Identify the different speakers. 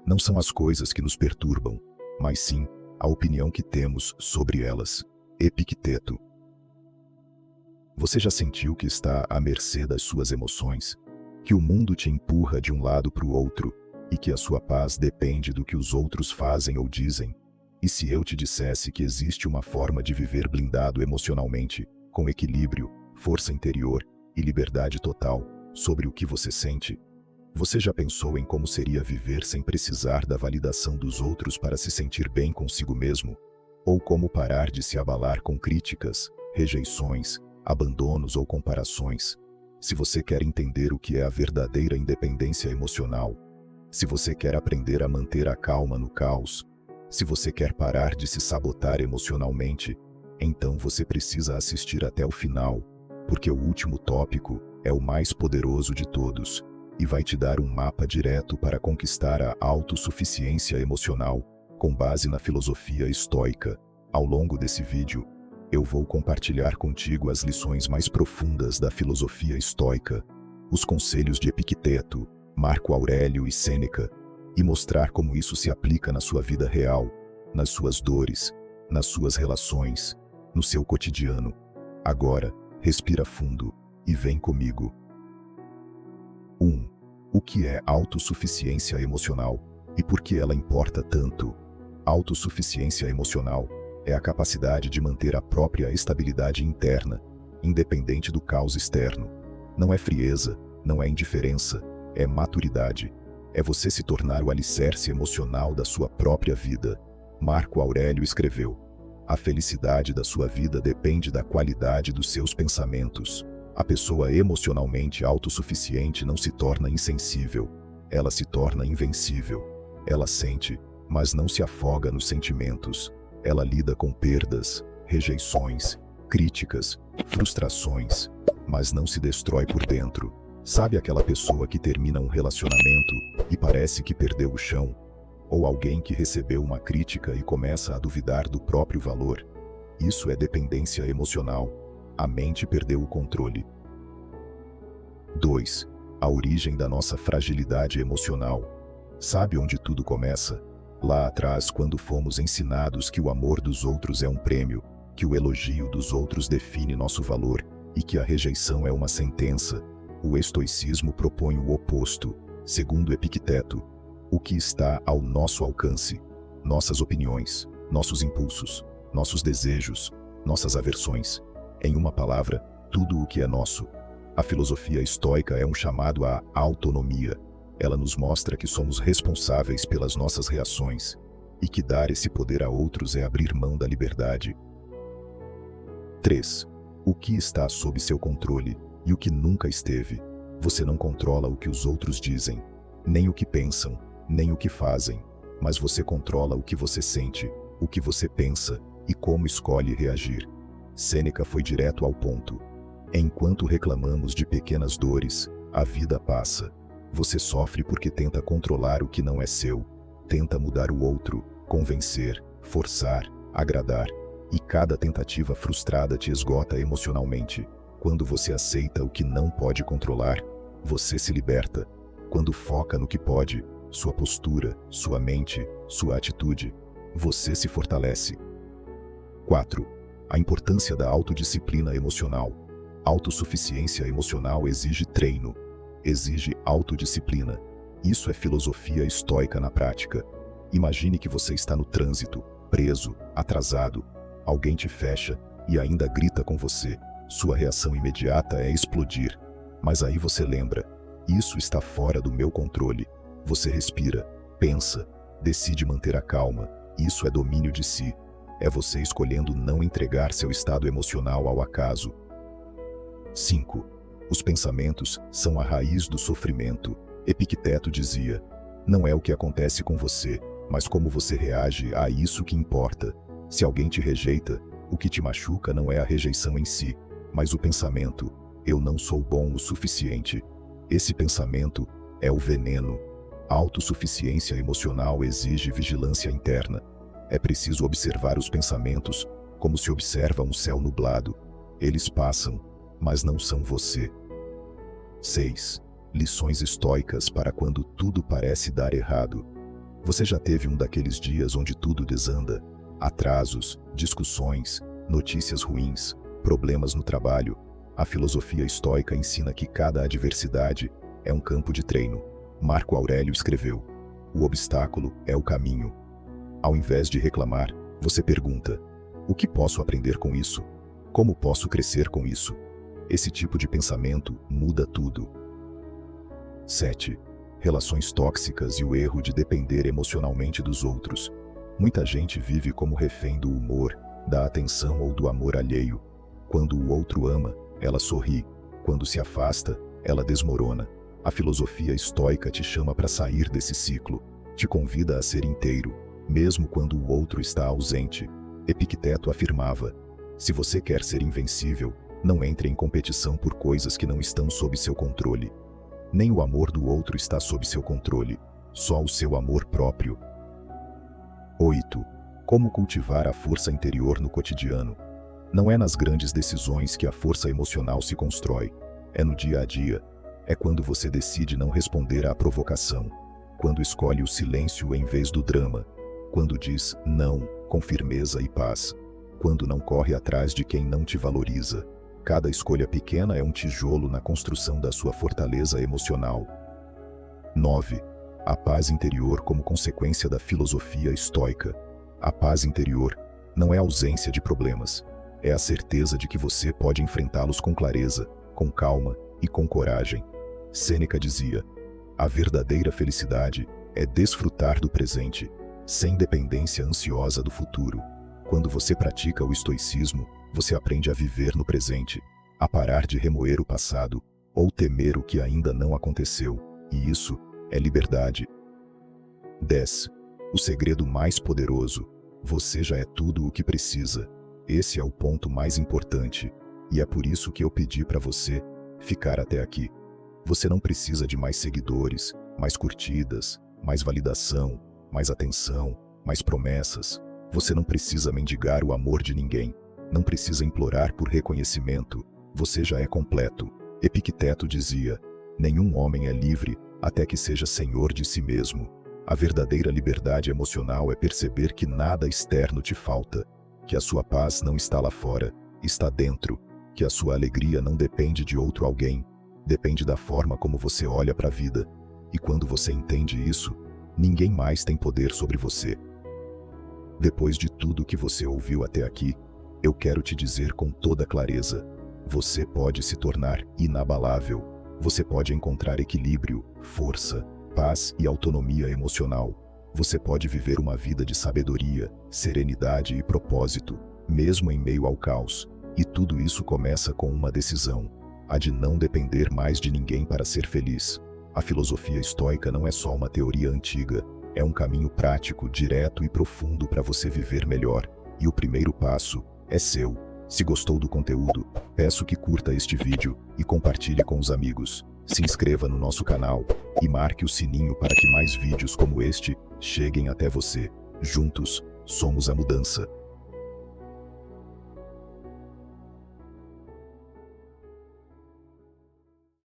Speaker 1: Não são as coisas que nos perturbam, mas sim a opinião que temos sobre elas. Epicteto. Você já sentiu que está à mercê das suas emoções? Que o mundo te empurra de um lado para o outro e que a sua paz depende do que os outros fazem ou dizem? E se eu te dissesse que existe uma forma de viver blindado emocionalmente, com equilíbrio, força interior e liberdade total sobre o que você sente? Você já pensou em como seria viver sem precisar da validação dos outros para se sentir bem consigo mesmo? Ou como parar de se abalar com críticas, rejeições, abandonos ou comparações? Se você quer entender o que é a verdadeira independência emocional, se você quer aprender a manter a calma no caos, se você quer parar de se sabotar emocionalmente, então você precisa assistir até o final, porque o último tópico é o mais poderoso de todos e vai te dar um mapa direto para conquistar a autossuficiência emocional, com base na filosofia estoica. Ao longo desse vídeo, eu vou compartilhar contigo as lições mais profundas da filosofia estoica, os conselhos de Epicteto, Marco Aurélio e Sêneca, e mostrar como isso se aplica na sua vida real, nas suas dores, nas suas relações, no seu cotidiano. Agora, respira fundo e vem comigo. 1. O que é autossuficiência emocional e por que ela importa tanto? Autossuficiência emocional é a capacidade de manter a própria estabilidade interna, independente do caos externo. Não é frieza, não é indiferença, é maturidade. É você se tornar o alicerce emocional da sua própria vida. Marco Aurélio escreveu: a felicidade da sua vida depende da qualidade dos seus pensamentos. A pessoa emocionalmente autossuficiente não se torna insensível, ela se torna invencível. Ela sente, mas não se afoga nos sentimentos. Ela lida com perdas, rejeições, críticas, frustrações, mas não se destrói por dentro. Sabe aquela pessoa que termina um relacionamento e parece que perdeu o chão? Ou alguém que recebeu uma crítica e começa a duvidar do próprio valor? Isso é dependência emocional. A mente perdeu o controle. 2. A origem da nossa fragilidade emocional. Sabe onde tudo começa? Lá atrás, quando fomos ensinados que o amor dos outros é um prêmio, que o elogio dos outros define nosso valor e que a rejeição é uma sentença. O estoicismo propõe o oposto. Segundo Epicteto, o que está ao nosso alcance? Nossas opiniões, nossos impulsos, nossos desejos, nossas aversões. Em uma palavra, tudo o que é nosso. A filosofia estoica é um chamado à autonomia. Ela nos mostra que somos responsáveis pelas nossas reações e que dar esse poder a outros é abrir mão da liberdade. 3. O que está sob seu controle e o que nunca esteve? Você não controla o que os outros dizem, nem o que pensam, nem o que fazem, mas você controla o que você sente, o que você pensa e como escolhe reagir. Sêneca foi direto ao ponto. Enquanto reclamamos de pequenas dores, a vida passa. Você sofre porque tenta controlar o que não é seu, tenta mudar o outro, convencer, forçar, agradar, e cada tentativa frustrada te esgota emocionalmente. Quando você aceita o que não pode controlar, você se liberta. Quando foca no que pode, sua postura, sua mente, sua atitude, você se fortalece. 4. A importância da autodisciplina emocional. Autossuficiência emocional exige treino, exige autodisciplina. Isso é filosofia estoica na prática. Imagine que você está no trânsito, preso, atrasado. Alguém te fecha e ainda grita com você. Sua reação imediata é explodir. Mas aí você lembra: isso está fora do meu controle. Você respira, pensa, decide manter a calma. Isso é domínio de si. É você escolhendo não entregar seu estado emocional ao acaso. 5. Os pensamentos são a raiz do sofrimento. Epicteto dizia: não é o que acontece com você, mas como você reage a isso que importa. Se alguém te rejeita, o que te machuca não é a rejeição em si, mas o pensamento: eu não sou bom o suficiente. Esse pensamento é o veneno. A autossuficiência emocional exige vigilância interna. É preciso observar os pensamentos como se observa um céu nublado. Eles passam, mas não são você. 6. Lições estoicas para quando tudo parece dar errado. Você já teve um daqueles dias onde tudo desanda? Atrasos, discussões, notícias ruins, problemas no trabalho. A filosofia estoica ensina que cada adversidade é um campo de treino. Marco Aurélio escreveu: o obstáculo é o caminho. Ao invés de reclamar, você pergunta: o que posso aprender com isso? Como posso crescer com isso? Esse tipo de pensamento muda tudo. 7. Relações tóxicas e o erro de depender emocionalmente dos outros. Muita gente vive como refém do humor, da atenção ou do amor alheio. Quando o outro ama, ela sorri. Quando se afasta, ela desmorona. A filosofia estoica te chama para sair desse ciclo. Te convida a ser inteiro, mesmo quando o outro está ausente. Epicteto afirmava: se você quer ser invencível, não entre em competição por coisas que não estão sob seu controle. Nem o amor do outro está sob seu controle, só o seu amor próprio. 8. Como cultivar a força interior no cotidiano? Não é nas grandes decisões que a força emocional se constrói, é no dia a dia. É quando você decide não responder à provocação, quando escolhe o silêncio em vez do drama, quando diz não com firmeza e paz, quando não corre atrás de quem não te valoriza. Cada escolha pequena é um tijolo na construção da sua fortaleza emocional. 9. A paz interior como consequência da filosofia estoica. A paz interior não é a ausência de problemas, é a certeza de que você pode enfrentá-los com clareza, com calma e com coragem. Sêneca dizia: a verdadeira felicidade é desfrutar do presente, sem dependência ansiosa do futuro. Quando você pratica o estoicismo, você aprende a viver no presente, a parar de remoer o passado ou temer o que ainda não aconteceu, e isso é liberdade. 10. O segredo mais poderoso: você já é tudo o que precisa. Esse é o ponto mais importante, e é por isso que eu pedi para você ficar até aqui. Você não precisa de mais seguidores, mais curtidas, mais validação, mais atenção, mais promessas. Você não precisa mendigar o amor de ninguém. Não precisa implorar por reconhecimento. Você já é completo. Epicteto dizia: nenhum homem é livre até que seja senhor de si mesmo. A verdadeira liberdade emocional é perceber que nada externo te falta, que a sua paz não está lá fora, está dentro, que a sua alegria não depende de outro alguém, depende da forma como você olha para a vida. E quando você entende isso, ninguém mais tem poder sobre você. Depois de tudo que você ouviu até aqui, eu quero te dizer com toda clareza: você pode se tornar inabalável. Você pode encontrar equilíbrio, força, paz e autonomia emocional. Você pode viver uma vida de sabedoria, serenidade e propósito, mesmo em meio ao caos. E tudo isso começa com uma decisão: a de não depender mais de ninguém para ser feliz. A filosofia estoica não é só uma teoria antiga, é um caminho prático, direto e profundo para você viver melhor. E o primeiro passo é seu. Se gostou do conteúdo, peço que curta este vídeo e compartilhe com os amigos. Se inscreva no nosso canal e marque o sininho para que mais vídeos como este cheguem até você. Juntos, somos a mudança.